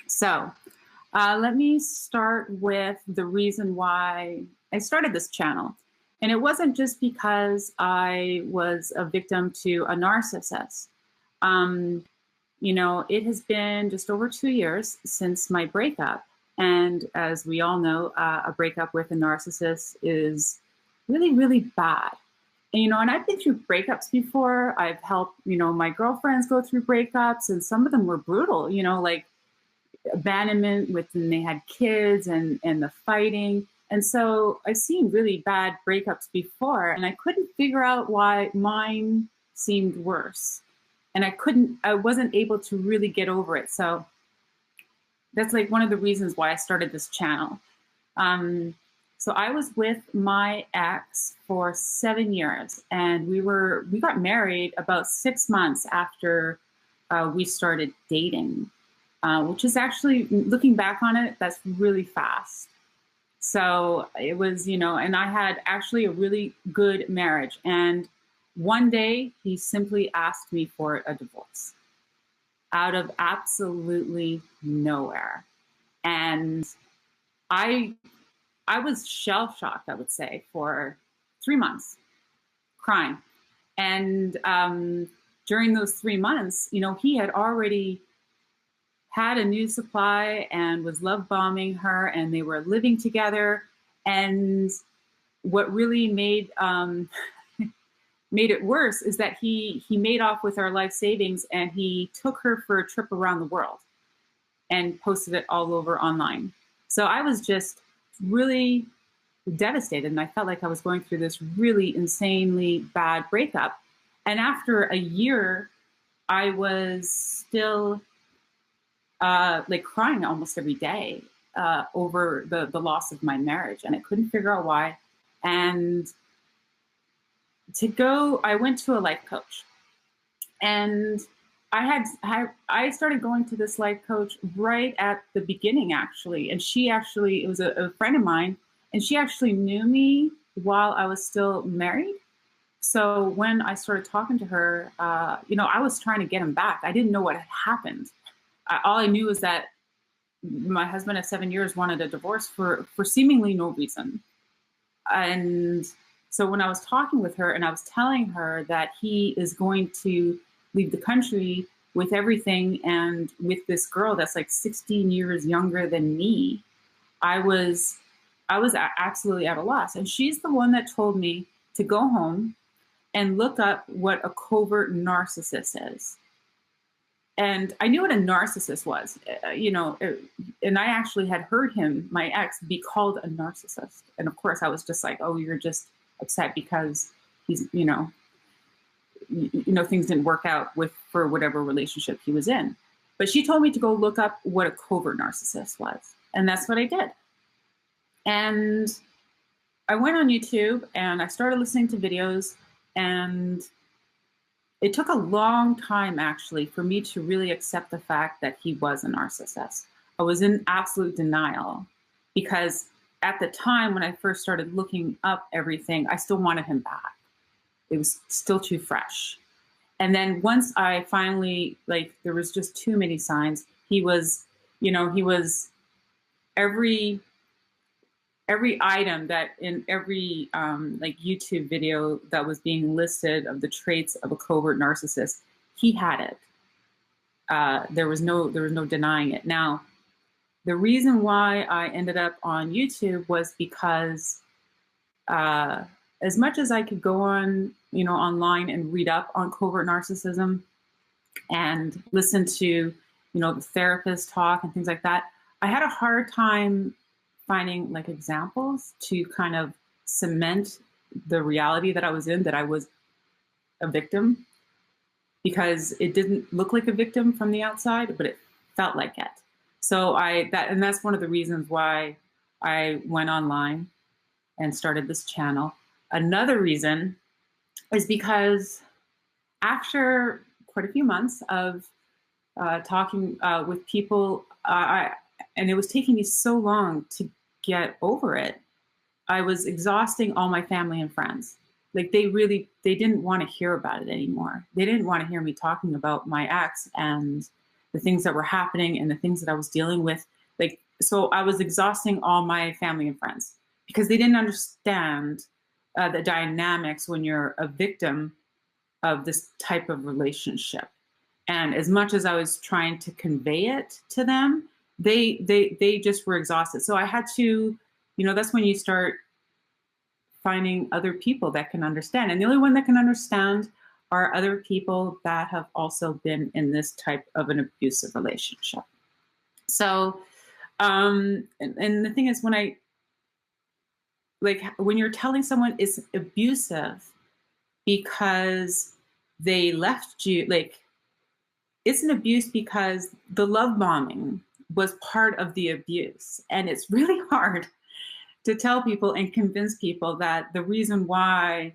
So, let me start with the reason why I started this channel. And it wasn't just because I was a victim to a narcissist. Um, it has been just over 2 years since my breakup. And as we all know, a breakup with a narcissist is really, really bad. And I've been through breakups before. I've helped, my girlfriends go through breakups, and some of them were brutal, like abandonment when they had kids and the fighting. And so I've seen really bad breakups before, and I couldn't figure out why mine seemed worse. And I wasn't able to really get over it. So that's like one of the reasons why I started this channel. So I was with my ex for 7 years, and we got married about 6 months after we started dating, which is actually, looking back on it, that's really fast. So it was, and I had actually a really good marriage. And one day he simply asked me for a divorce out of absolutely nowhere. And I was shell-shocked, I would say, for 3 months, crying. And during those 3 months, he had already had a new supply and was love bombing her, and they were living together. And what really made it worse is that he made off with our life savings, and he took her for a trip around the world and posted it all over online. So I was just really devastated, and I felt like I was going through this really insanely bad breakup. And after a year, I was still like crying almost every day over the loss of my marriage, and I couldn't figure out why. And I went to a life coach, and I started going to this life coach right at the beginning, actually. And it was a friend of mine, and she actually knew me while I was still married. So when I started talking to her, I was trying to get him back. I didn't know what had happened. All I knew is that my husband of 7 years wanted a divorce for seemingly no reason. And so when I was talking with her and I was telling her that he is going to leave the country with everything and with this girl that's like 16 years younger than me, I was absolutely at a loss. And she's the one that told me to go home and look up what a covert narcissist is. And I knew what a narcissist was, and I actually had heard my ex, be called a narcissist. And of course I was just like, oh, you're just upset because he's, things didn't work out for whatever relationship he was in. But she told me to go look up what a covert narcissist was. And that's what I did. And I went on YouTube and I started listening to videos, and it took a long time, actually, for me to really accept the fact that he was a narcissist. I was in absolute denial because at the time when I first started looking up everything, I still wanted him back. It was still too fresh. And then once I finally, there was just too many signs. He was every item that in every YouTube video that was being listed of the traits of a covert narcissist, he had it. There was no denying it. Now, the reason why I ended up on YouTube was because as much as I could go on, online and read up on covert narcissism and listen to, the therapists talk and things like that, I had a hard time finding examples to kind of cement the reality that I was in, that I was a victim, because it didn't look like a victim from the outside, but it felt like it. So that's one of the reasons why I went online and started this channel. Another reason is because after quite a few months of talking with people, and it was taking me so long to get over it, I was exhausting all my family and friends. They didn't want to hear about it anymore. They didn't want to hear me talking about my ex and the things that were happening and the things that I was dealing with. Like, so I was exhausting all my family and friends because they didn't understand the dynamics when you're a victim of this type of relationship. And as much as I was trying to convey it to them, they just were exhausted. So I had to, that's when you start finding other people that can understand. And the only one that can understand are other people that have also been in this type of an abusive relationship. So, and the thing is, when you're telling someone it's abusive because they left you, like, it's an abuse because the love bombing was part of the abuse. And it's really hard to tell people and convince people that the reason why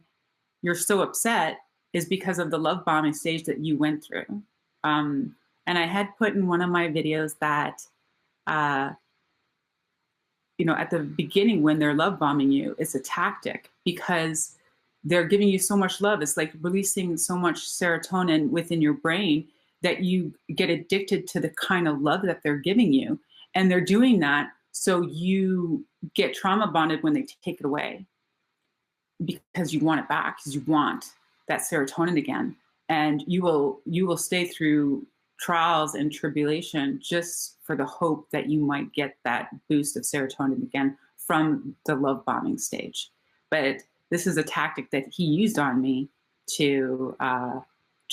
you're so upset is because of the love bombing stage that you went through. And I had put in one of my videos that, at the beginning when they're love bombing you, it's a tactic because they're giving you so much love. It's like releasing so much serotonin within your brain that you get addicted to the kind of love that they're giving you. And they're doing that so you get trauma bonded when they take it away because you want it back, because you want that serotonin again. And you will stay through trials and tribulation just for the hope that you might get that boost of serotonin again from the love bombing stage. But this is a tactic that he used on me to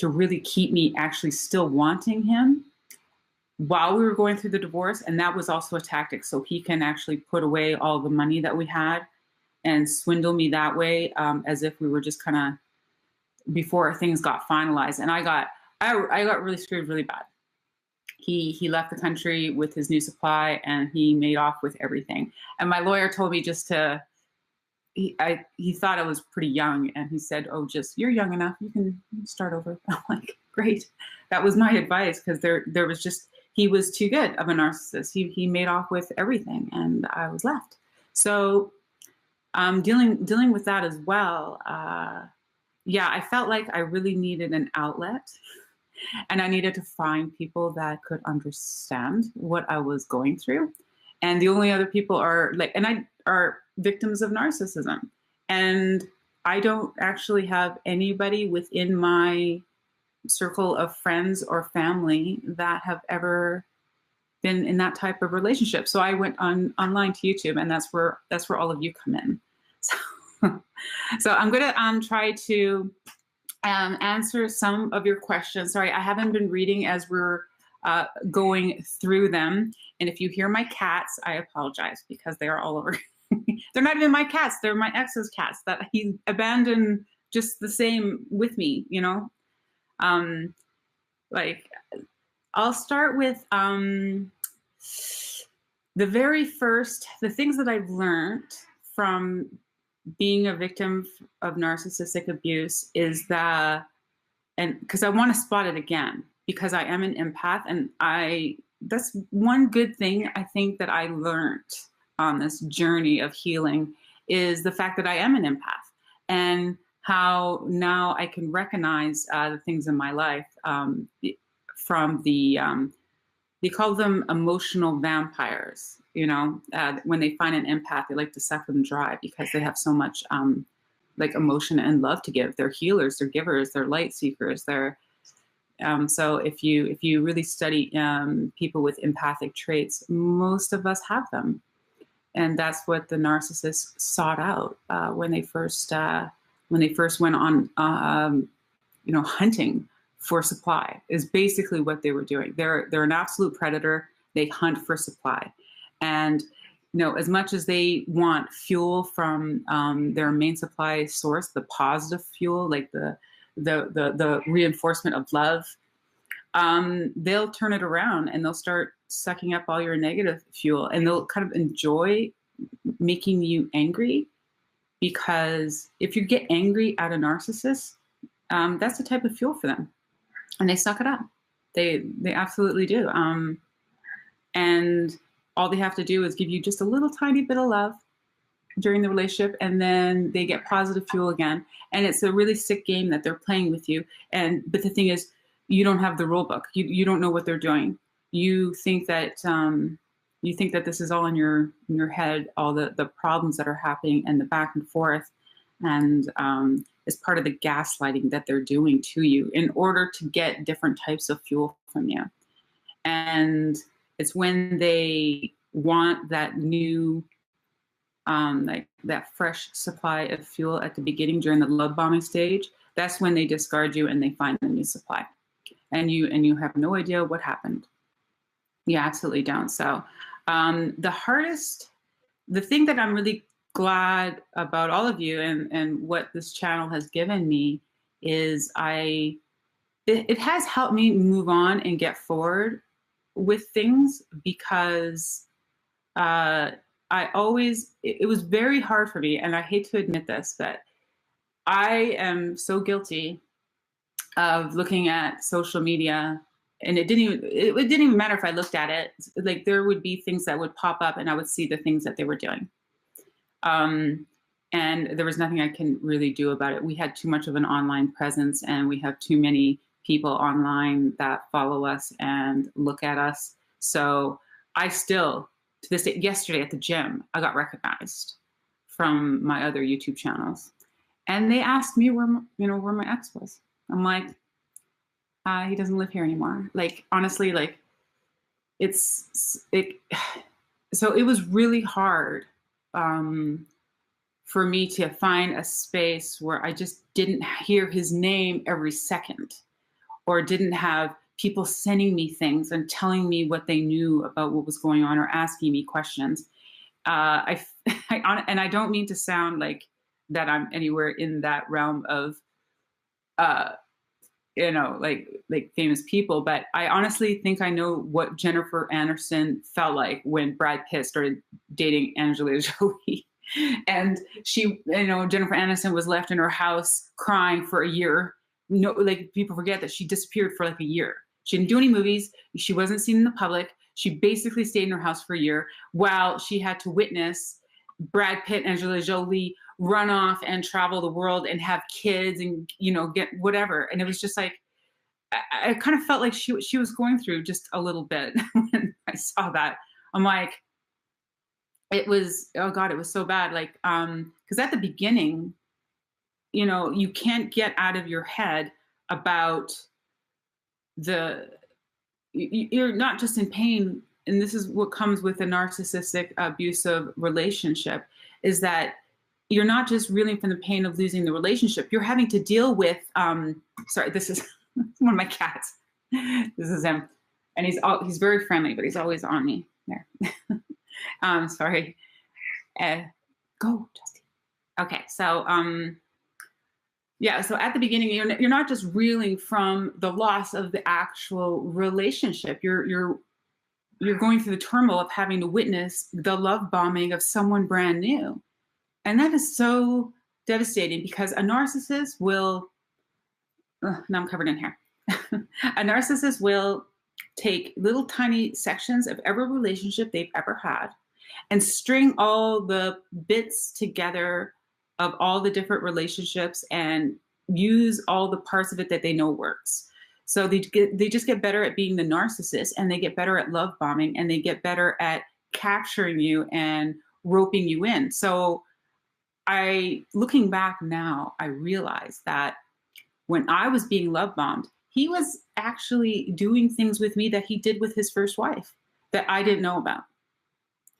really keep me actually still wanting him while we were going through the divorce. And that was also a tactic so he can actually put away all the money that we had and swindle me that way, as if we were just kind of before things got finalized. And I got really screwed really bad. He left the country with his new supply and he made off with everything. And my lawyer told me he thought I was pretty young, and he said, "Oh, you're young enough. You can start over." I'm like, great. That was my advice, because there was he was too good of a narcissist. He made off with everything, and I was left. So, dealing with that as well. I felt like I really needed an outlet, and I needed to find people that could understand what I was going through. And the only other people are victims of narcissism. And I don't actually have anybody within my circle of friends or family that have ever been in that type of relationship. So I went online to YouTube, and that's where all of you come in. So I'm going to try to answer some of your questions. Sorry, I haven't been reading as we're going through them. And if you hear my cats, I apologize, because they are all over. They're not even my cats. They're my ex's cats that he abandoned just the same with me, I'll start with the things that I've learned from being a victim of narcissistic abuse is because I want to spot it again, because I am an empath, and that's one good thing I think that I learned on this journey of healing is the fact that I am an empath, and how now I can recognize the things in my life from they call them emotional vampires. When they find an empath, they like to suck them dry because they have so much emotion and love to give. They're healers, they're givers, they're light seekers. So if you really study people with empathic traits, most of us have them. And that's what the narcissists sought out when they first went on, hunting for supply. Is basically what they were doing. They're an absolute predator. They hunt for supply, and as much as they want fuel from their main supply source, the positive fuel, like the reinforcement of love, they'll turn it around and they'll start sucking up all your negative fuel, and they'll kind of enjoy making you angry, because if you get angry at a narcissist, that's the type of fuel for them, and they suck it up. They absolutely do. And all they have to do is give you just a little tiny bit of love during the relationship, and then they get positive fuel again. And it's a really sick game that they're playing with you. But the thing is, you don't have the rule book. You don't know what they're doing. You think that this is all in your head, all the problems that are happening and the back and forth, and it's part of the gaslighting that they're doing to you in order to get different types of fuel from you. And it's when they want that new, like that fresh supply of fuel at the beginning during the love bombing stage, that's when they discard you and they find a new supply. And you have no idea what happened. You absolutely don't. So the thing that I'm really glad about all of you and what this channel has given me is it has helped me move on and get forward with things, because it was very hard for me, and I hate to admit this, but I am so guilty of looking at social media, and it didn't even matter if I looked at it. Like, there would be things that would pop up and I would see the things that they were doing. And there was nothing I can really do about it. We had too much of an online presence, and we have too many people online that follow us and look at us. So I still, to this day, yesterday at the gym, I got recognized from my other YouTube channels. And they asked me where my ex was. I'm like, he doesn't live here anymore. Like, honestly, like so it was really hard for me to find a space where I just didn't hear his name every second, or didn't have people sending me things and telling me what they knew about what was going on, or asking me questions. And I don't mean to sound like that I'm anywhere in that realm of, like famous people, but I honestly think I know what Jennifer Aniston felt like when Brad Pitt started dating Angelina Jolie. And Jennifer Aniston was left in her house crying for a year. No, like, people forget that she disappeared for like a year. She didn't do any movies. She wasn't seen in the public. She basically stayed in her house for a year while she had to witness Brad Pitt and Angelina Jolie run off and travel the world and have kids and, get whatever. And it was just like, I kind of felt like she was going through just a little bit when I saw that. I'm like, it was, oh God, it was so bad. Like, because at the beginning, you can't get out of your head about you're not just in pain. And this is what comes with a narcissistic abusive relationship, is that you're not just reeling from the pain of losing the relationship. You're having to deal with, sorry, this is one of my cats. This is him. And he's very friendly, but he's always on me there. Sorry. Go, Justin. Okay. So, so at the beginning, you're not just reeling from the loss of the actual relationship. You're going through the turmoil of having to witness the love bombing of someone brand new. And that is so devastating, because a narcissist will, now I'm covered in hair. A narcissist will take little tiny sections of every relationship they've ever had and string all the bits together of all the different relationships and use all the parts of it that they know works. So they just get better at being the narcissist, and they get better at love bombing, and they get better at capturing you and roping you in. So looking back now, I realized that when I was being love bombed, he was actually doing things with me that he did with his first wife that I didn't know about.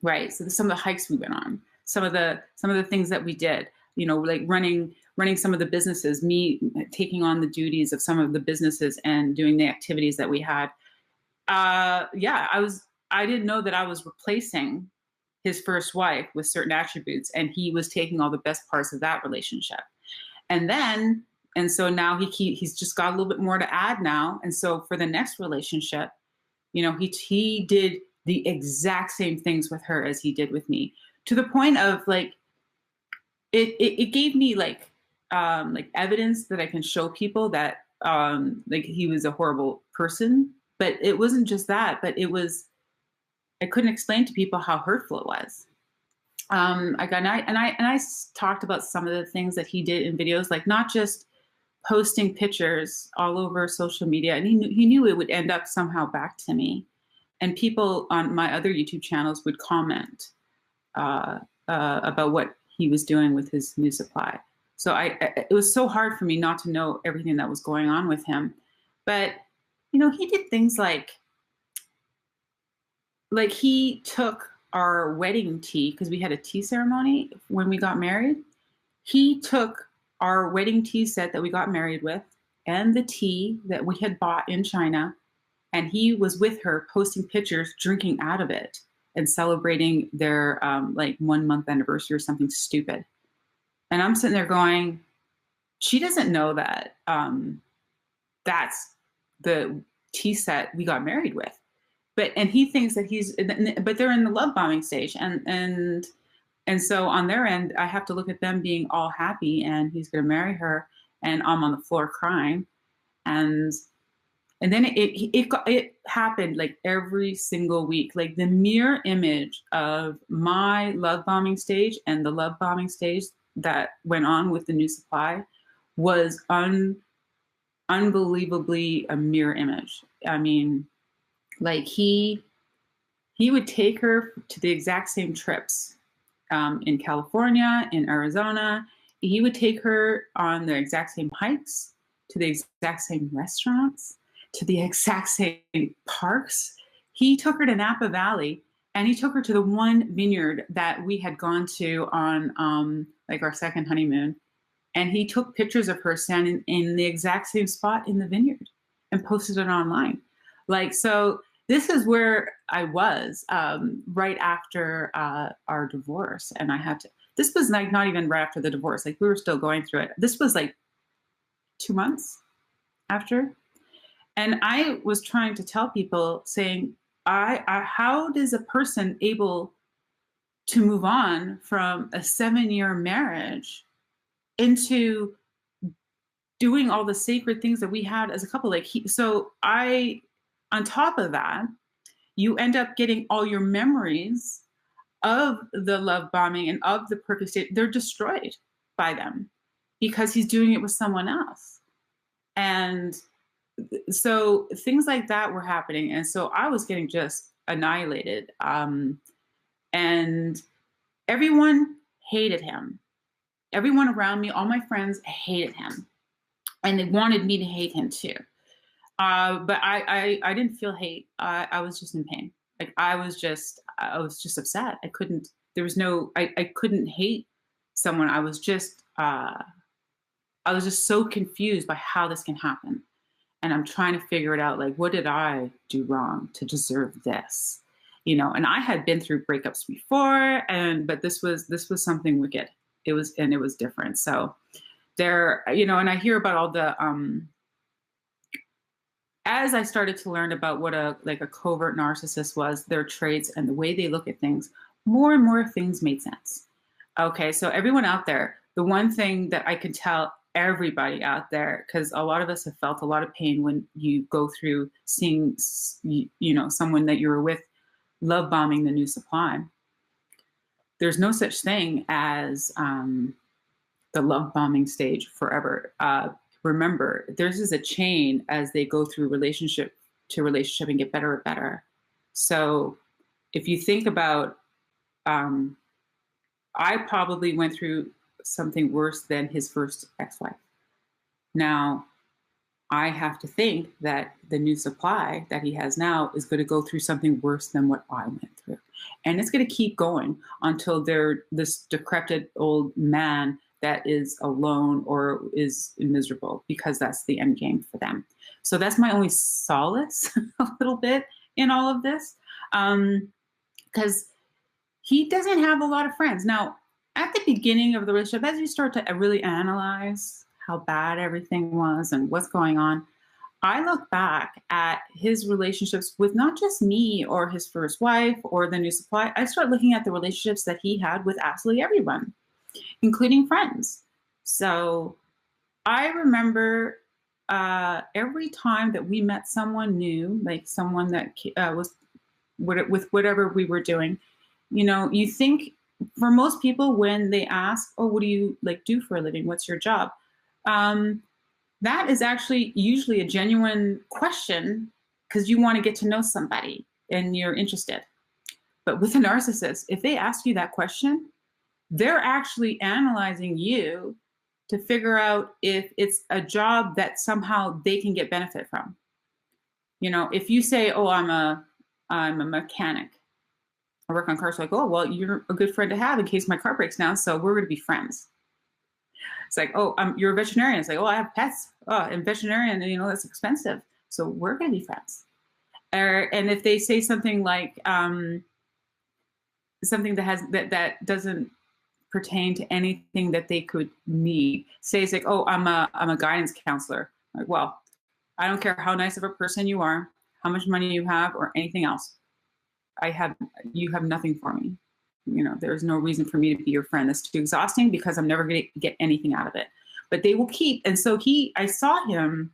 Right. So some of the hikes we went on, some of the things that we did, like running some of the businesses, me taking on the duties of some of the businesses and doing the activities that we had. I didn't know that I was replacing his first wife with certain attributes, and he was taking all the best parts of that relationship. And so now he's just got a little bit more to add now. And so for the next relationship, he did the exact same things with her as he did with me, to the point of like, it gave me like evidence that I can show people that like he was a horrible person. But it wasn't just that, but I couldn't explain to people how hurtful it was. I talked about some of the things that he did in videos, like not just posting pictures all over social media, and he knew it would end up somehow back to me. And people on my other YouTube channels would comment about what he was doing with his new supply. So it was so hard for me not to know everything that was going on with him. But, you know, he did things like he took our wedding tea, because we had a tea ceremony when we got married. He took our wedding tea set that we got married with and the tea that we had bought in China, and he was with her posting pictures drinking out of it and celebrating their like 1 month anniversary or something stupid. And I'm sitting there going, she doesn't know that that's the tea set we got married with. And he thinks that but they're in the love bombing stage. And so on their end, I have to look at them being all happy and he's going to marry her. And I'm on the floor crying. And then it happened like every single week. Like the mirror image of my love bombing stage and the love bombing stage that went on with the new supply was unbelievably a mirror image. I mean, like he would take her to the exact same trips in California, in Arizona. He would take her on the exact same hikes, to the exact same restaurants, to the exact same parks. He took her to Napa Valley, and he took her to the one vineyard that we had gone to on like our second honeymoon. And he took pictures of her standing in the exact same spot in the vineyard and posted it online. Like, so this is where I was right after our divorce. And this was like not even right after the divorce. Like we were still going through it. This was like 2 months after. And I was trying to tell people, saying, how does a person able to move on from a 7-year marriage into doing all the sacred things that we had as a couple? On top of that, you end up getting all your memories of the love bombing and of the perfect state. They're destroyed by them because he's doing it with someone else. And so things like that were happening. And so I was getting just annihilated. And everyone hated him. Everyone around me, all my friends hated him. And they wanted me to hate him too. But I didn't feel hate. I was just in pain. Like I was just upset. I couldn't hate someone. I was just so confused by how this can happen. And I'm trying to figure it out. Like, what did I do wrong to deserve this? You know, and I had been through breakups before, but this was something wicked. It was different. So there, you know, and I hear about all the, as I started to learn about what a covert narcissist was, their traits and the way they look at things, more and more things made sense. Okay, so everyone out there, the one thing that I can tell everybody out there, because a lot of us have felt a lot of pain when you go through seeing, you know, someone that you were with love bombing the new supply. There's no such thing as the love bombing stage forever. Remember, there's a chain as they go through relationship to relationship and get better and better. So if you think about, I probably went through something worse than his first ex-wife. Now, I have to think that the new supply that he has now is going to go through something worse than what I went through. And it's going to keep going until they're this decrepit old man that is alone or is miserable, because that's the end game for them. So that's my only solace a little bit in all of this, because he doesn't have a lot of friends. Now, at the beginning of the relationship, as you start to really analyze how bad everything was and what's going on, I look back at his relationships with not just me or his first wife or the new supply. I start looking at the relationships that he had with absolutely everyone, including friends. So I remember every time that we met someone new, like someone that was with whatever we were doing, you know, you think for most people when they ask, oh, what do you do for a living? What's your job? that is actually usually a genuine question because you want to get to know somebody and you're interested. But with a narcissist, if they ask you that question, they're actually analyzing you to figure out if it's a job that somehow they can get benefit from. You know, if you say, "Oh, I'm a mechanic. I work on cars," like, "Oh, well, you're a good friend to have in case my car breaks down, so we're going to be friends." It's like, "Oh, you're a veterinarian." It's like, "Oh, I have pets. Oh, I'm veterinarian, and that's expensive, so we're going to be friends." And if they say something like something that doesn't pertain to anything that they could need, say it's like, "Oh, I'm a guidance counselor." Like, well, I don't care how nice of a person you are, how much money you have, or anything else. You have nothing for me. There's no reason for me to be your friend. That's too exhausting because I'm never going to get anything out of it. But they will keep. And so I saw him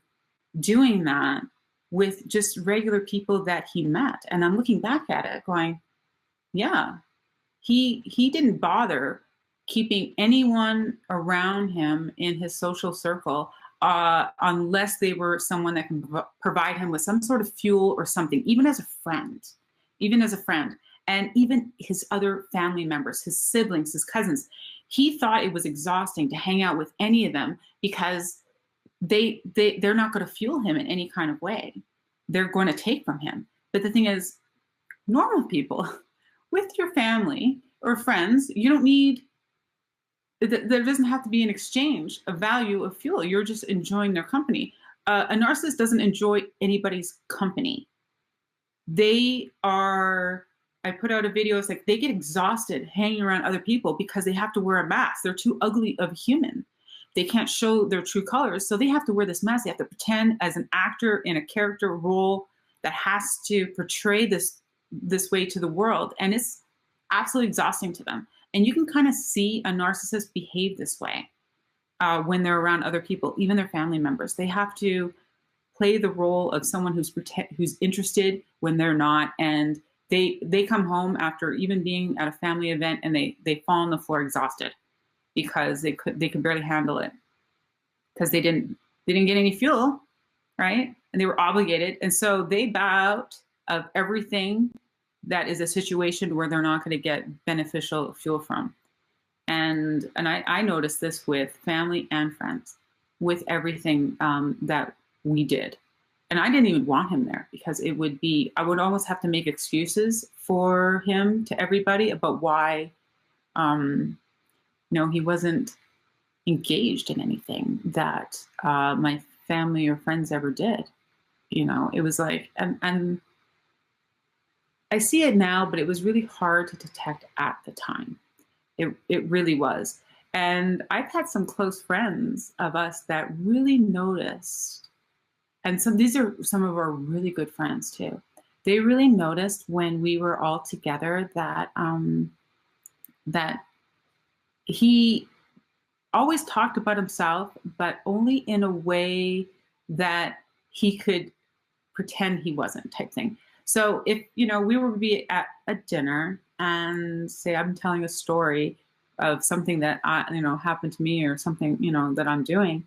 doing that with just regular people that he met. And I'm looking back at it going, yeah, he didn't bother keeping anyone around him in his social circle unless they were someone that can provide him with some sort of fuel or something, even as a friend. And even his other family members, his siblings, his cousins. He thought it was exhausting to hang out with any of them because they're not going to fuel him in any kind of way. They're going to take from him. But the thing is, normal people with your family or friends, you don't need, there doesn't have to be an exchange of value of fuel. You're just enjoying their company. A narcissist doesn't enjoy anybody's company. I put out a video, it's like they get exhausted hanging around other people because they have to wear a mask. They're too ugly of a human. They can't show their true colors, so they have to wear this mask. They have to pretend as an actor in a character role that has to portray this way to the world, and it's absolutely exhausting to them. And you can kind of see a narcissist behave this way when they're around other people, even their family members. They have to play the role of someone who's interested when they're not, and they come home after even being at a family event and they fall on the floor exhausted because they could barely handle it because they didn't get any fuel, right? And they were obligated, and so they bow out of everything that is a situation where they're not going to get beneficial fuel from. And I noticed this with family and friends, with everything that we did. And I didn't even want him there because I would almost have to make excuses for him to everybody about why, he wasn't engaged in anything that my family or friends ever did. It was like, and I see it now, but it was really hard to detect at the time. It really was. And I've had some close friends of us that really noticed, and these are some of our really good friends too. They really noticed when we were all together that that he always talked about himself, but only in a way that he could pretend he wasn't, type thing. So if we were to be at a dinner and say I'm telling a story of something that happened to me or something that I'm doing,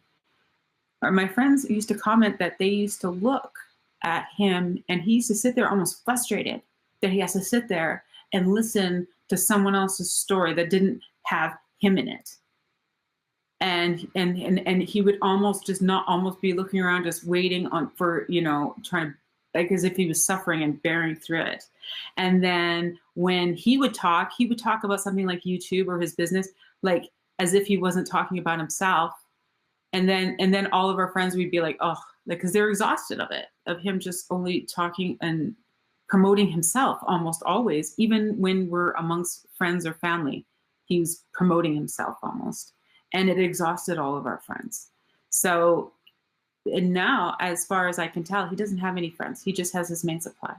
or my friends used to comment that they used to look at him and he used to sit there almost frustrated that he has to sit there and listen to someone else's story that didn't have him in it. And he would almost be looking around, just waiting for trying to, like as if he was suffering and bearing through it. And then when he would talk about something like YouTube or his business, like as if he wasn't talking about himself. And then all of our friends would be like, oh, like, because they're exhausted of him just only talking and promoting himself almost always, even when we're amongst friends or family, he was promoting himself almost. And it exhausted all of our friends. So, and now, as far as I can tell, he doesn't have any friends. He just has his main supply.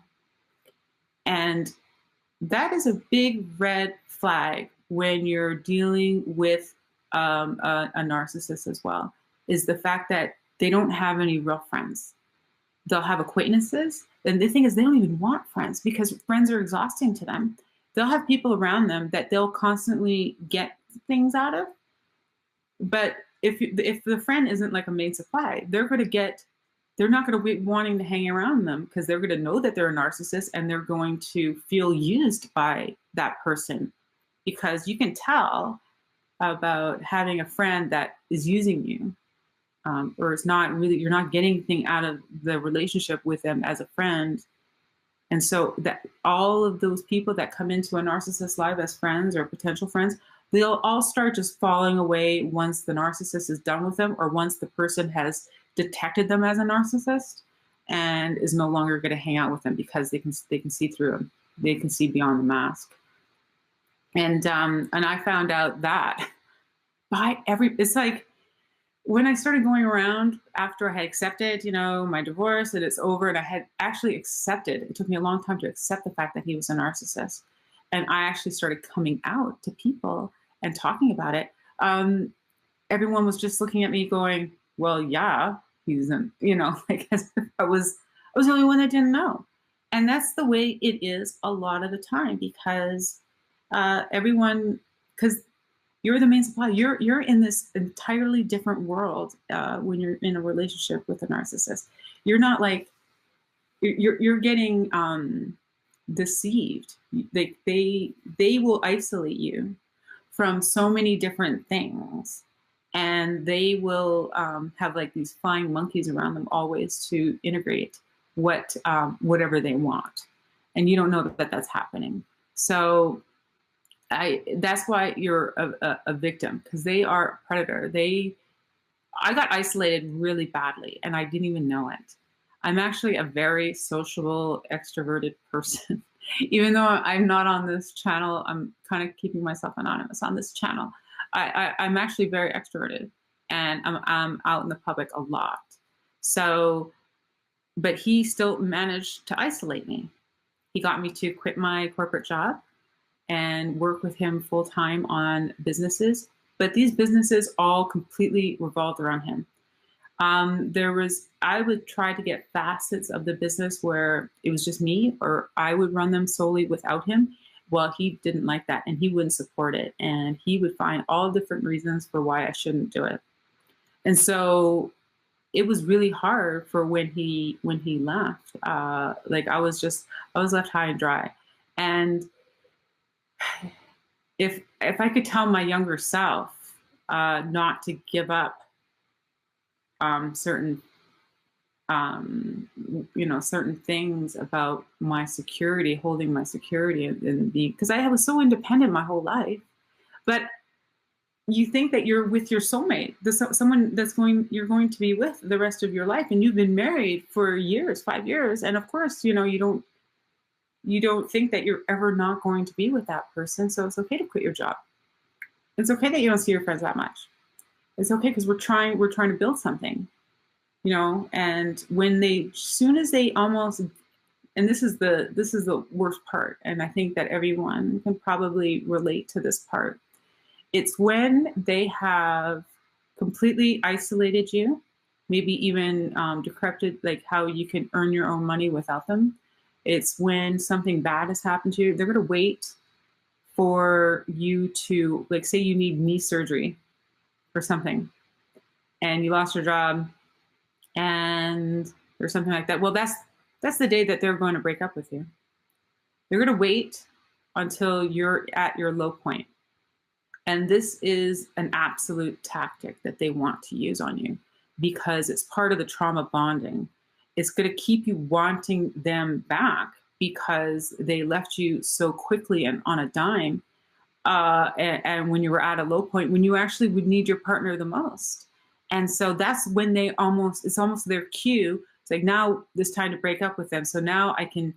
And that is a big red flag when you're dealing with a narcissist as well, is the fact that they don't have any real friends. They'll have acquaintances. And the thing is, they don't even want friends because friends are exhausting to them. They'll have people around them that they'll constantly get things out of. But if the friend isn't like a main supply, they're not going to be wanting to hang around them because they're going to know that they're a narcissist and they're going to feel used by that person, because you can tell about having a friend that is using you, or it's not really, you're not getting anything out of the relationship with them as a friend. And so that all of those people that come into a narcissist's life as friends or potential friends, they'll all start just falling away once the narcissist is done with them, or once the person has detected them as a narcissist and is no longer going to hang out with them because they can see through them. They can see beyond the mask. And I found out that it's like when I started going around after I had accepted, my divorce and it's over, and I had actually accepted, it took me a long time to accept the fact that he was a narcissist. And I actually started coming out to people and talking about it. Everyone was just looking at me going, well, yeah, he's like I was the only one that didn't know. And that's the way it is a lot of the time, because because you're the main supply. You're in this entirely different world when you're in a relationship with a narcissist. You're not like you're getting deceived. They will isolate you from so many different things, and they will have like these flying monkeys around them always to integrate whatever they want, and you don't know that that's happening. So that's why you're a victim, because they are a predator. I got isolated really badly and I didn't even know it. I'm actually a very sociable, extroverted person. Even though I'm not on this channel, I'm kind of keeping myself anonymous on this channel. I'm actually very extroverted, and I'm out in the public a lot. So, but he still managed to isolate me. He got me to quit my corporate job and work with him full time on businesses. But these businesses all completely revolved around him. I would try to get facets of the business where it was just me, or I would run them solely without him. Well, he didn't like that, and he wouldn't support it. And he would find all different reasons for why I shouldn't do it. And so it was really hard for when he left. Like I was left high and dry. And if I could tell my younger self not to give up certain certain things about my security, holding my security, and being, because I was so independent my whole life. But you think that you're with your soulmate, someone you're going to be with the rest of your life, and you've been married for years, 5 years, and of course, you don't think that you're ever not going to be with that person. So it's okay to quit your job. It's okay that you don't see your friends that much. It's okay, because we're trying to build something, and soon as they almost, and this is the worst part, and I think that everyone can probably relate to this part. It's when they have completely isolated you, maybe even decrepit, like how you can earn your own money without them. It's when something bad has happened to you. They're going to wait for you to, like, say you need knee surgery or something, and you lost your job, and or something like that. Well, that's the day that they're going to break up with you. They're going to wait until you're at your low point. And this is an absolute tactic that they want to use on you, because it's part of the trauma bonding. It's going to keep you wanting them back because they left you so quickly and on a dime. And when you were at a low point, when you actually would need your partner the most. And so that's when it's almost their cue. It's like, now it's time to break up with them. So now I can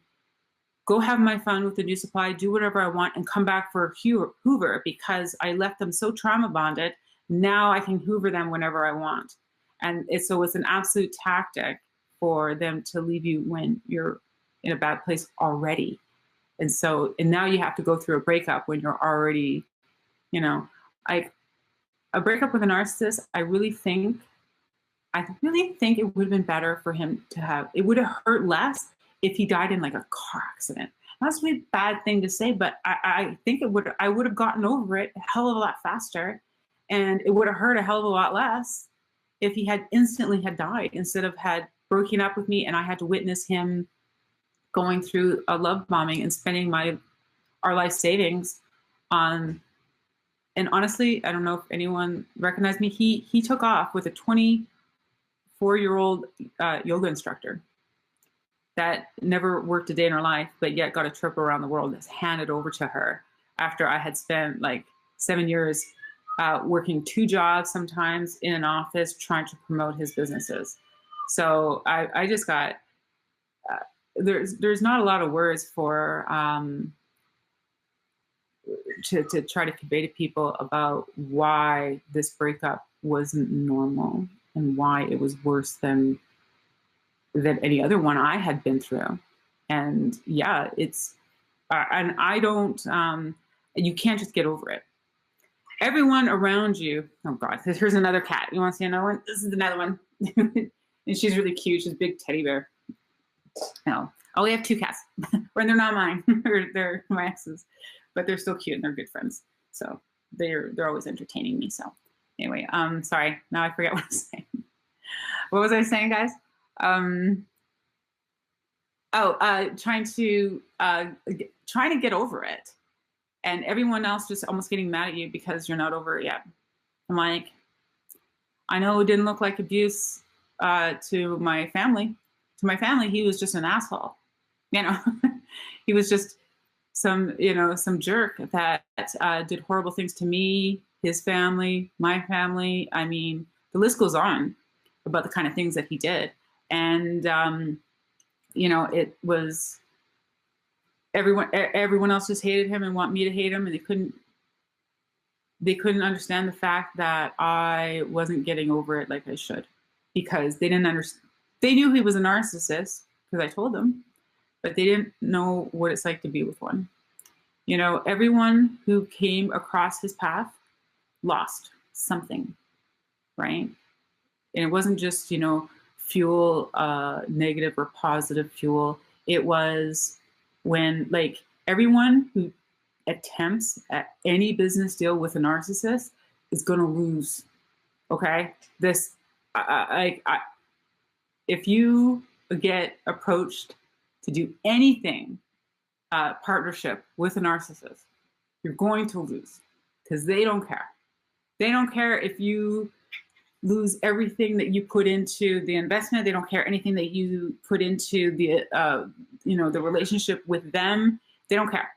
go have my fun with the new supply, do whatever I want, and come back for Hoover, because I left them so trauma bonded. Now I can Hoover them whenever I want. And so it's an absolute tactic for them to leave you when you're in a bad place already. And now you have to go through a breakup when you're already, a breakup with a narcissist. I really think it would have been better for him to have, it would have hurt less if he died in like a car accident. That's a really bad thing to say, but I think I would have gotten over it a hell of a lot faster. And it would have hurt a hell of a lot less if he had instantly had died instead of had broken up with me and I had to witness him going through a love bombing and spending our life savings on. And honestly, I don't know if anyone recognized me. He took off with a 24-year-old yoga instructor that never worked a day in her life, but yet got a trip around the world that's handed over to her after I had spent like 7 years working 2 jobs, sometimes in an office, trying to promote his businesses. So I just got, there's not a lot of words for, to try to convey to people about why this breakup wasn't normal and why it was worse than any other one I had been through. And yeah, it's, and I don't, you can't just get over it. Everyone around you, oh God, here's another cat. You want to see another one? This is another one. And she's really cute. She's a big teddy bear. No, I only have 2 cats, and they're not mine. they're my ex's, but they're still cute and they're good friends. So they're always entertaining me. So anyway, sorry, now I forget what I was saying. What was I saying, guys? Trying to get over it, and everyone else just almost getting mad at you because you're not over it yet. I'm like, I know it didn't look like abuse to my family. To my family, he was just an asshole. You know, he was just some jerk that did horrible things to me, his family, my family. I mean, the list goes on about the kind of things that he did. And, it was everyone else just hated him and want me to hate him. And they couldn't understand the fact that I wasn't getting over it like I should, because they didn't understand. They knew he was a narcissist because I told them, but they didn't know what it's like to be with one. Everyone who came across his path lost something, right? And it wasn't just, fuel, negative or positive fuel. It was when, like, everyone who attempts at any business deal with a narcissist is going to lose. Okay? If you get approached to do anything, partnership with a narcissist, you're going to lose because they don't care. They don't care if you lose everything that you put into the investment. They don't care anything that you put into the, the relationship with them. They don't care.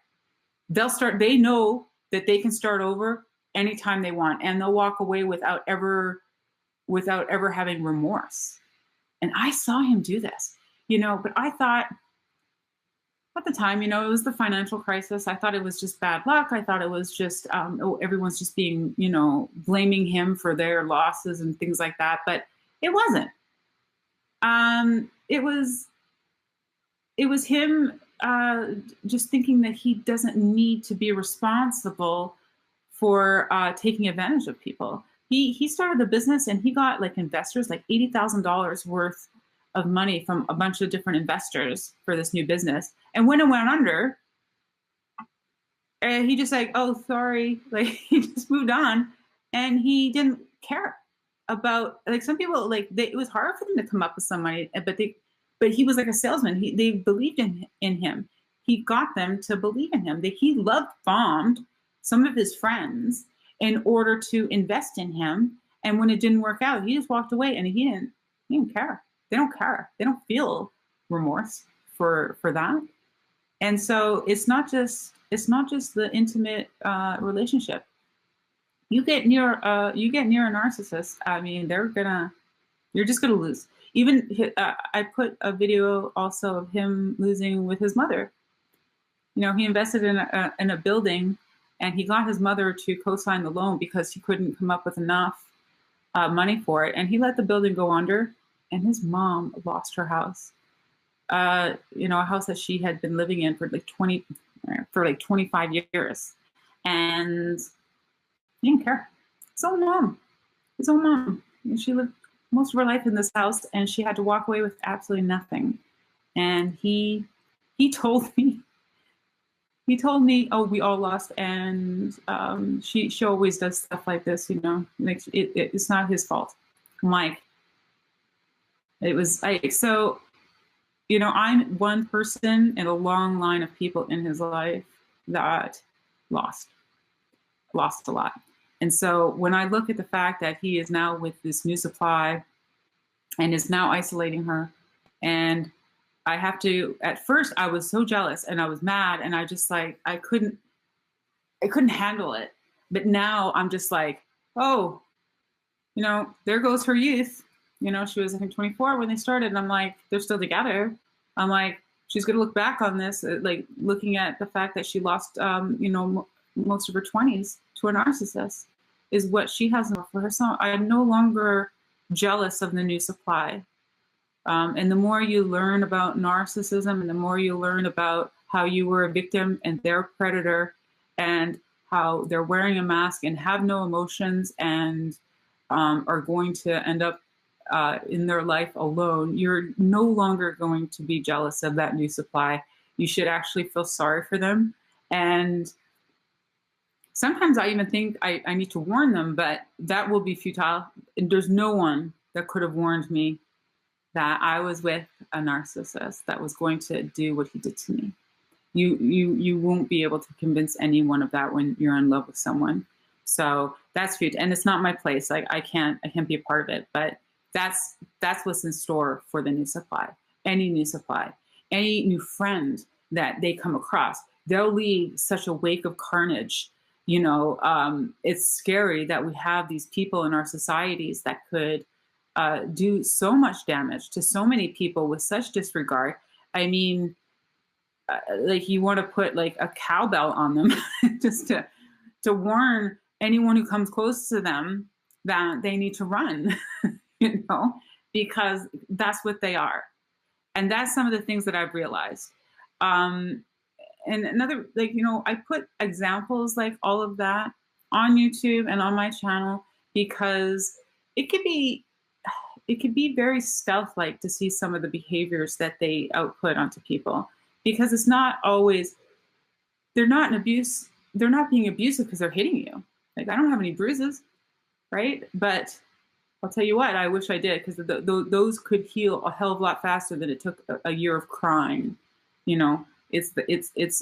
They know that they can start over anytime they want, and they'll walk away without ever having remorse. And I saw him do this, but I thought at the time, it was the financial crisis. I thought it was just bad luck. I thought it was just, everyone's just being, blaming him for their losses and things like that. But it wasn't. It was him just thinking that he doesn't need to be responsible for taking advantage of people. He started a business and he got like investors, like $80,000 worth of money from a bunch of different investors for this new business. And when it went under, he just like, oh, sorry. Like, he just moved on, and he didn't care about, like, some people, like, it was hard for them to come up with some money, but he was like a salesman. They believed in him. He got them to believe in him. He bombed some of his friends in order to invest in him. And when it didn't work out, he just walked away, and he didn't care. They don't care. They don't feel remorse for that. And so it's not just the intimate relationship. You get near a narcissist. I mean, you're just gonna lose. Even I put a video also of him losing with his mother. He invested in a building, and he got his mother to co-sign the loan because he couldn't come up with enough money for it, and he let the building go under. And his mom lost her house, a house that she had been living in for like 25 years, and he didn't care. His own mom. And she lived most of her life in this house, and she had to walk away with absolutely nothing. And he told me he told me, "Oh, we all lost," and she always does stuff like this, you know. Like it's not his fault. I'm like, it was. So you know, I'm one person in a long line of people in his life that lost a lot. And so when I look at the fact that he is now with this new supply and is now isolating her, and I have to, at first I was so jealous and I was mad and I just like, I couldn't handle it. But now I'm just like, oh, you know, there goes her youth. You know, she was, I think, 24 when they started. And I'm like, they're still together. I'm like, she's going to look back on this, like looking at the fact that she lost, you know, most of her 20s to a narcissist is what she has for her. So I'm no longer jealous of the new supply. And the more you learn about narcissism and the more you learn about how you were a victim and they're a predator and how they're wearing a mask and have no emotions and are going to end up in their life alone, you're no longer going to be jealous of that new supply. You should actually feel sorry for them. And sometimes I even think I need to warn them, but that will be futile. And there's no one that could have warned me that I was with a narcissist that was going to do what he did to me. You won't be able to convince anyone of that when you're in love with someone. So that's futile, and it's not my place. Like I can't be a part of it. But that's what's in store for the new supply. Any new supply, any new friend that they come across, they'll leave such a wake of carnage. You know, it's scary that we have these people in our societies that could do so much damage to so many people with such disregard. I mean, like you want to put like a cowbell on them just to warn anyone who comes close to them that they need to run, you know, because that's what they are. And that's some of the things that I've realized. And another, like, you know, I put examples like all of that on YouTube and on my channel because it could be very stealth-like to see some of the behaviors that they output onto people, because it's not always, they're not being abusive because they're hitting you. Like I don't have any bruises, right? But I'll tell you what, I wish I did, because those could heal a hell of a lot faster than it took a year of crying. You know, it's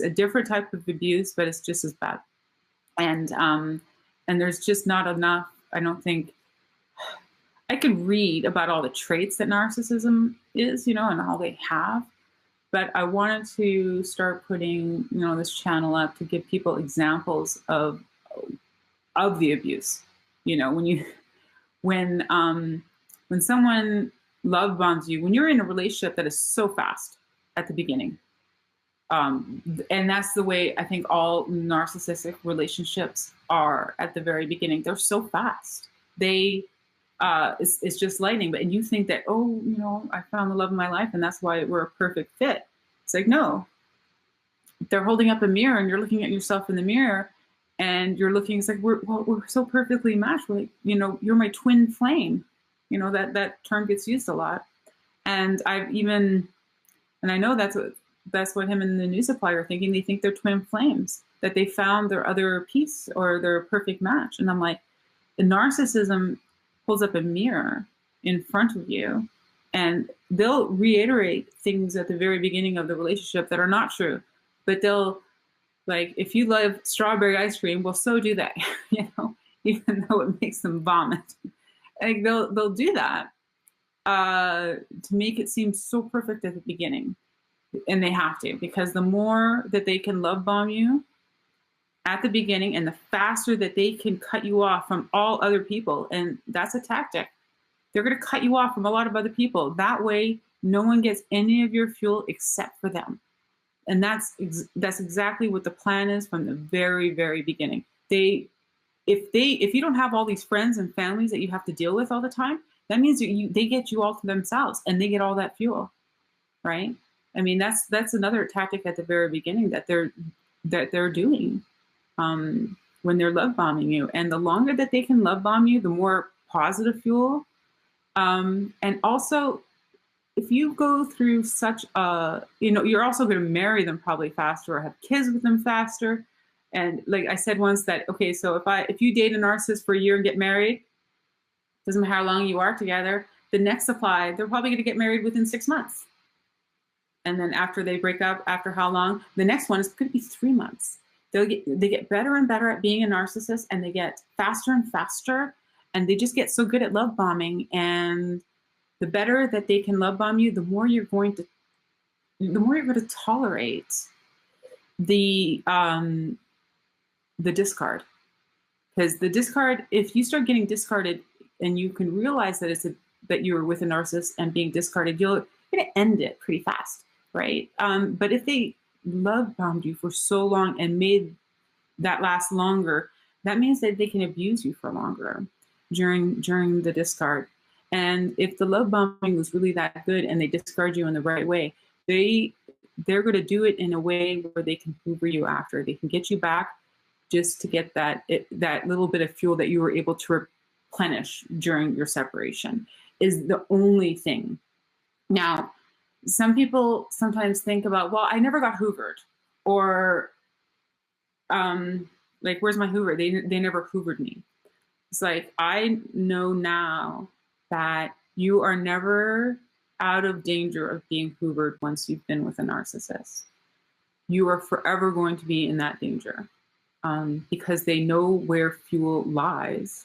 a different type of abuse, but it's just as bad. And there's just not enough, I don't think. I could read about all the traits that narcissism is, you know, and all they have. But I wanted to start putting, you know, this channel up to give people examples of the abuse. You know, when someone love bombs you, when you're in a relationship that is so fast at the beginning, and that's the way I think all narcissistic relationships are at the very beginning. They're so fast. It's just lightning. But and you think that, oh, you know, I found the love of my life and that's why we're a perfect fit. It's like, no, they're holding up a mirror and you're looking at yourself in the mirror and you're looking, it's like, we're so perfectly matched. We're like, you know, you're my twin flame. You know, that term gets used a lot. And I know that's what him and the new supplier are thinking. They think they're twin flames, that they found their other piece or their perfect match. And I'm like, the narcissism holds up a mirror in front of you and they'll reiterate things at the very beginning of the relationship that are not true, but they'll, like, if you love strawberry ice cream, well, so do they, you know, even though it makes them vomit. Like they'll do that to make it seem so perfect at the beginning. And they have to, because the more that they can love bomb you at the beginning and the faster that they can cut you off from all other people, and that's a tactic. They're going to cut you off from a lot of other people. That way, no one gets any of your fuel except for them. And that's exactly what the plan is from the very, very beginning. If you don't have all these friends and families that you have to deal with all the time, that means they get you all to themselves and they get all that fuel, right? I mean, that's another tactic at the very beginning that they're doing when they're love bombing you. And the longer that they can love bomb you, the more positive fuel. And also, if you go through such a, you're also going to marry them probably faster or have kids with them faster. And like I said once that, okay, so if you date a narcissist for a year and get married, doesn't matter how long you are together, the next supply, they're probably going to get married within 6 months. And then after they break up, after how long? The next one is going to be 3 months. They get better and better at being a narcissist, and they get faster and faster, and they just get so good at love bombing. And the better that they can love bomb you, the more you're going to tolerate the discard. Because the discard, if you start getting discarded and you can realize that that you're with a narcissist and being discarded, you're going to end it pretty fast, right? But if they love bombed you for so long and made that last longer, that means that they can abuse you for longer during the discard. And if the love bombing was really that good and they discard you in the right way, they're going to do it in a way where they can hoover you after. They can get you back just to get that little bit of fuel that you were able to replenish during your separation is the only thing. Now, some people sometimes think about, well, I never got hoovered, or like, where's my hoover? They never hoovered me. It's like, I know now that you are never out of danger of being hoovered once you've been with a narcissist. You are forever going to be in that danger because they know where fuel lies.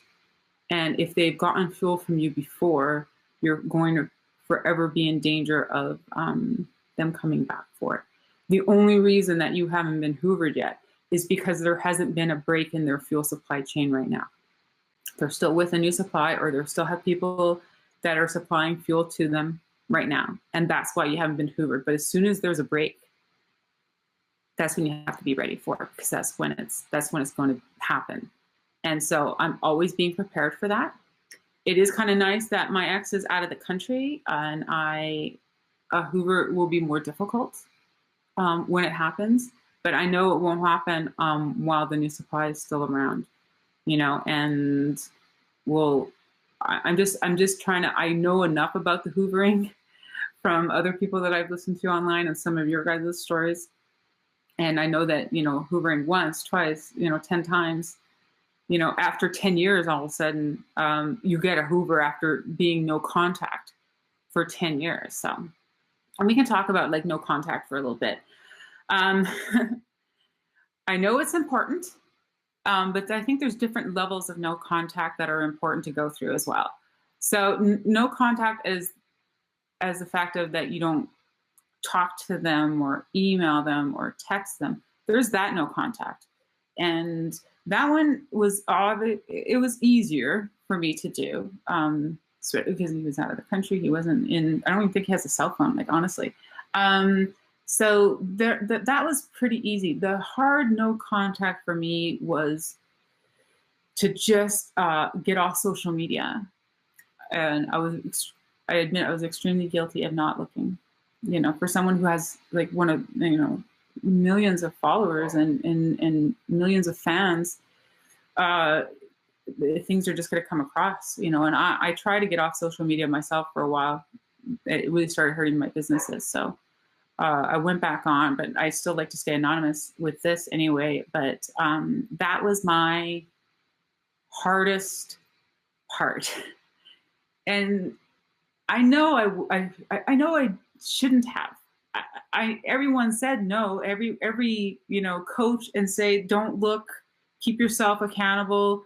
And if they've gotten fuel from you before, you're going to forever be in danger of them coming back for it. The only reason that you haven't been hoovered yet is because there hasn't been a break in their fuel supply chain right now. They're still with a new supply, or they still have people that are supplying fuel to them right now. And that's why you haven't been hoovered. But as soon as there's a break, that's when you have to be ready for it, because that's when it's going to happen. And so I'm always being prepared for that. It is kind of nice that my ex is out of the country, and a hoover will be more difficult when it happens. But I know it won't happen while the new supply is still around, and I'm just trying to, I know enough about the hoovering from other people that I've listened to online and some of your guys' stories. And I know that, hoovering once, twice, 10 times, after 10 years, all of a sudden, you get a hoover after being no contact for 10 years. So, and we can talk about like no contact for a little bit. I know it's important, but I think there's different levels of no contact that are important to go through as well. So no contact is as the fact of that you don't talk to them or email them or text them. There's that no contact. And that one was it was easier for me to do, because he was out of the country. He wasn't in, I don't even think he has a cell phone, like honestly. So that was pretty easy. The hard no contact for me was to just get off social media. And I admit I was extremely guilty of not looking. For someone who has like one of, millions of followers and millions of fans, things are just going to come across, and I try to get off social media myself for a while. It really started hurting my businesses. So I went back on, but I still like to stay anonymous with this anyway. But that was my hardest part. And I know I know I shouldn't have. Everyone said no. Every coach and say, don't look, keep yourself accountable.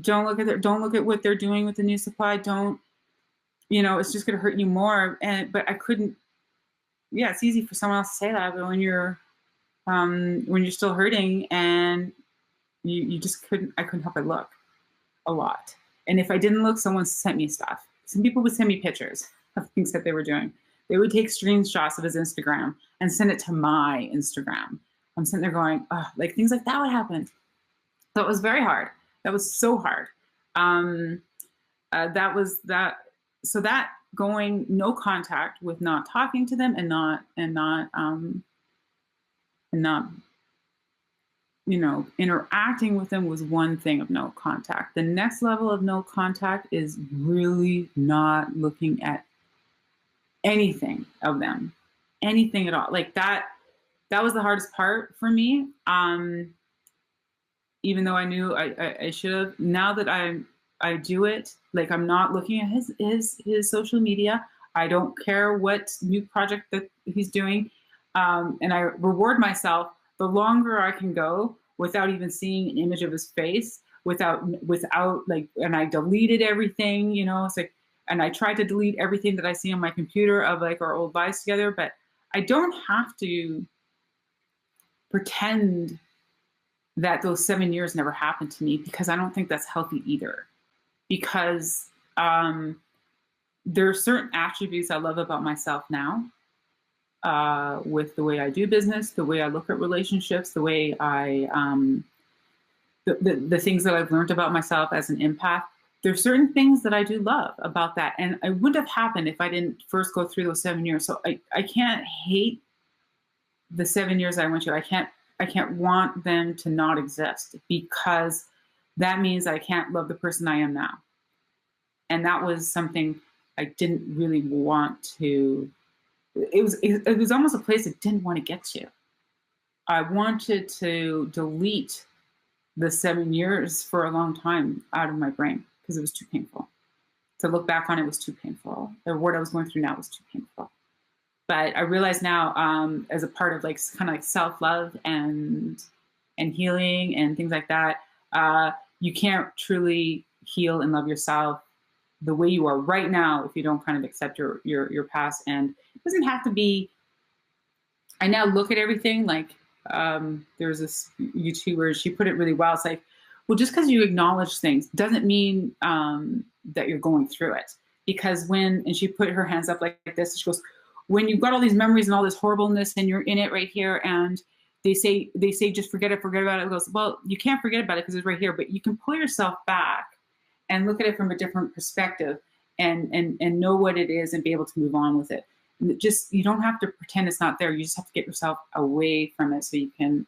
Don't look at what they're doing with the new supply. Don't, it's just going to hurt you more. But I couldn't. Yeah, it's easy for someone else to say that, but when you're still hurting and you just I couldn't help but look a lot. And if I didn't look, someone sent me stuff. Some people would send me pictures of things that they were doing. They would take screenshots of his Instagram and send it to my Instagram. I'm sitting there going, oh, like things like that would happen. So it was very hard. That was so hard. That was that. So that going no contact with not talking to them and not interacting with them was one thing of no contact. The next level of no contact is really not looking at anything of them, anything at all. Like that was the hardest part for me. Even though I knew I should have. Now that I do it, like I'm not looking at his social media. I don't care what new project that he's doing, and I reward myself the longer I can go without even seeing an image of his face, without like, and I deleted everything, you know. It's like, and I tried to delete everything that I see on my computer of like our old lives together, but I don't have to pretend that those 7 years never happened to me, because I don't think that's healthy either. Because there are certain attributes I love about myself now, with the way I do business, the way I look at relationships, the way the things that I've learned about myself as an empath. There's certain things that I do love about that, and it wouldn't have happened if I didn't first go through those 7 years. So I can't hate the 7 years I went through. I can't want them to not exist, because that means I can't love the person I am now. And that was something I didn't really want to. It was almost a place I didn't want to get to. I wanted to delete the 7 years for a long time out of my brain, because it was too painful. To look back on it was too painful. The what I was going through now was too painful. But I realize now, as a part of like kind of like self-love and healing and things like that, you can't truly heal and love yourself the way you are right now if you don't kind of accept your past. And it doesn't have to be. I now look at everything like, there's this YouTuber, she put it really well. It's like, well, just because you acknowledge things doesn't mean that you're going through it. Because and she put her hands up like this, she goes, when you've got all these memories and all this horribleness and you're in it right here, and they say just forget about it. It goes, well, you can't forget about it because it's right here, but you can pull yourself back and look at it from a different perspective and know what it is and be able to move on with it. Just, you don't have to pretend it's not there. You just have to get yourself away from it so you can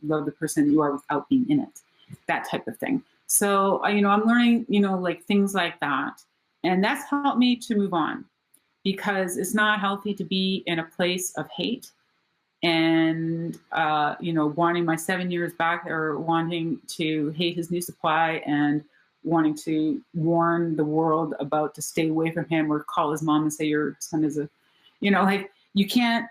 love the person you are without being in it, that type of thing. So, I'm learning, like things like that. And that's helped me to move on, because it's not healthy to be in a place of hate and, wanting my 7 years back, or wanting to hate his new supply, and wanting to warn the world about to stay away from him, or call his mom and say your son is a, like, you can't,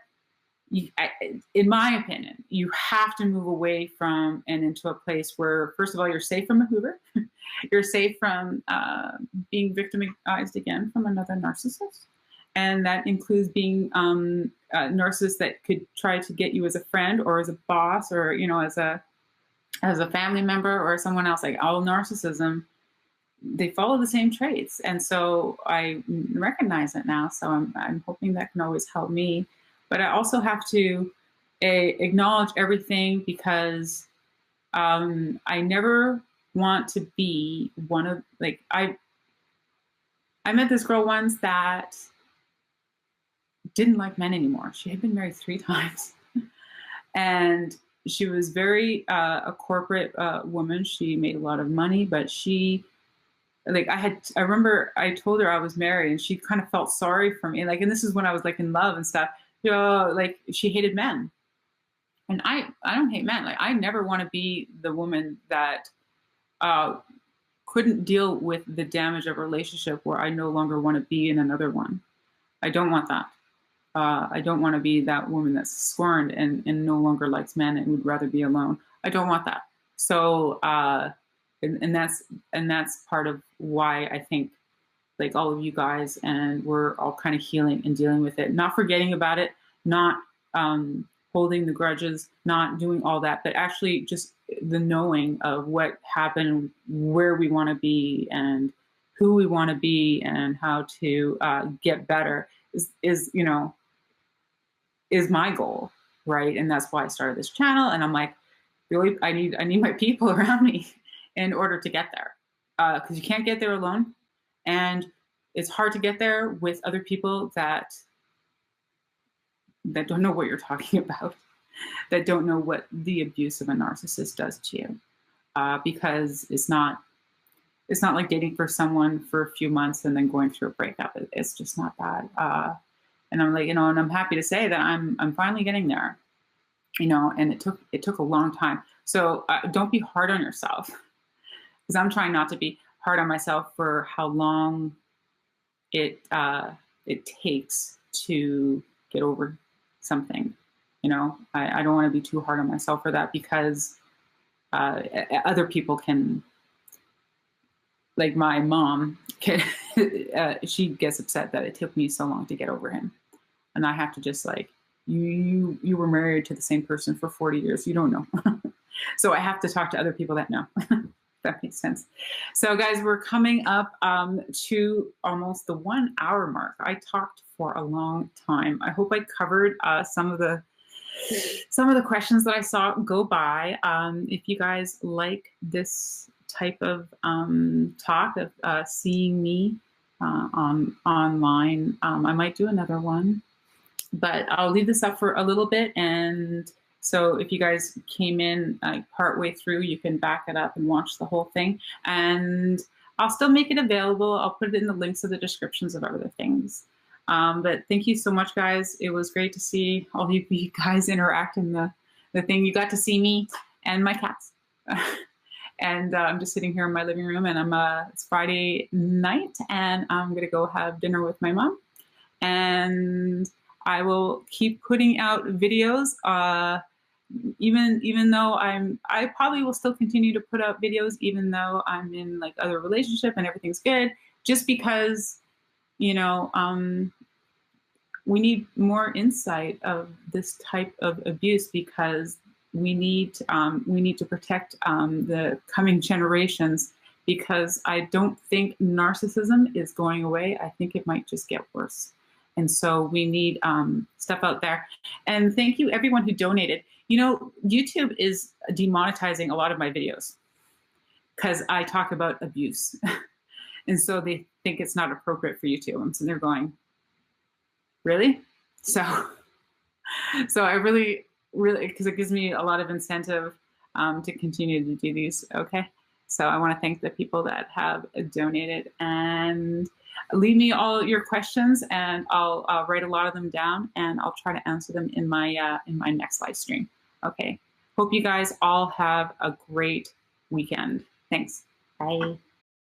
in my opinion, you have to move away from and into a place where, first of all, you're safe from a Hoover. You're safe from being victimized again from another narcissist. And that includes being a narcissist that could try to get you as a friend or as a boss, or, as a family member or someone else. Like, all narcissism, they follow the same traits. And so I recognize it now. So I'm hoping that can always help me. But I also have to acknowledge everything, because I never want to be one of, like, I met this girl once that didn't like men anymore. She had been married 3 times. And she was very a corporate woman. She made a lot of money, but she, like, I remember I told her I was married, and she kind of felt sorry for me. Like, and this is when I was like in love and stuff. Like, she hated men. And I don't hate men. Like, I never want to be the woman that couldn't deal with the damage of a relationship where I no longer want to be in another one. I don't want that. I don't want to be that woman that's scorned and no longer likes men and would rather be alone. I don't want that. So, and that's part of why I think, like, all of you guys, and we're all kind of healing and dealing with it, not forgetting about it, not holding the grudges, not doing all that, but actually just the knowing of what happened, where we want to be, and who we want to be, and how to get better is my goal, right? And that's why I started this channel. And I'm like, really, I need my people around me in order to get there, because you can't get there alone, and it's hard to get there with other people that don't know what you're talking about, that don't know what the abuse of a narcissist does to you, because it's not like dating for someone for a few months and then going through a breakup. It's just not that. And I'm like, and I'm happy to say that I'm finally getting there, and it took a long time. So don't be hard on yourself, because I'm trying not to be hard on myself for how long it takes to get over something. I don't want to be too hard on myself for that, because other people can, like my mom, she gets upset that it took me so long to get over him. And I have to just like, you were married to the same person for 40 years. You don't know. So I have to talk to other people that know. That makes sense. So guys, we're coming up to almost the 1 hour mark. I talked for a long time. I hope I covered some of the questions that I saw go by. If you guys like this type of talk of seeing me online, I might do another one, but I'll leave this up for a little bit. And so if you guys came in part way through, you can back it up and watch the whole thing. And I'll still make it available. I'll put it in the links of the descriptions of other things. But thank you so much, guys. It was great to see all of you guys interact in the thing. You got to see me and my cats. And I'm just sitting here in my living room, and it's Friday night, and I'm going to go have dinner with my mom. And I will keep putting out videos, even though I probably will still continue to put out videos, even though I'm in like other relationship and everything's good, just because, we need more insight of this type of abuse, because we need to protect the coming generations, because I don't think narcissism is going away. I think it might just get worse. And so we need stuff out there. And thank you everyone who donated. YouTube is demonetizing a lot of my videos because I talk about abuse. And so they think it's not appropriate for YouTube. And so they're going, really? So I really, because it gives me a lot of incentive to continue to do these. Okay. So I want to thank the people that have donated, and leave me all your questions, and I'll write a lot of them down, and I'll try to answer them in my next live stream. Okay. Hope you guys all have a great weekend. Thanks. Bye.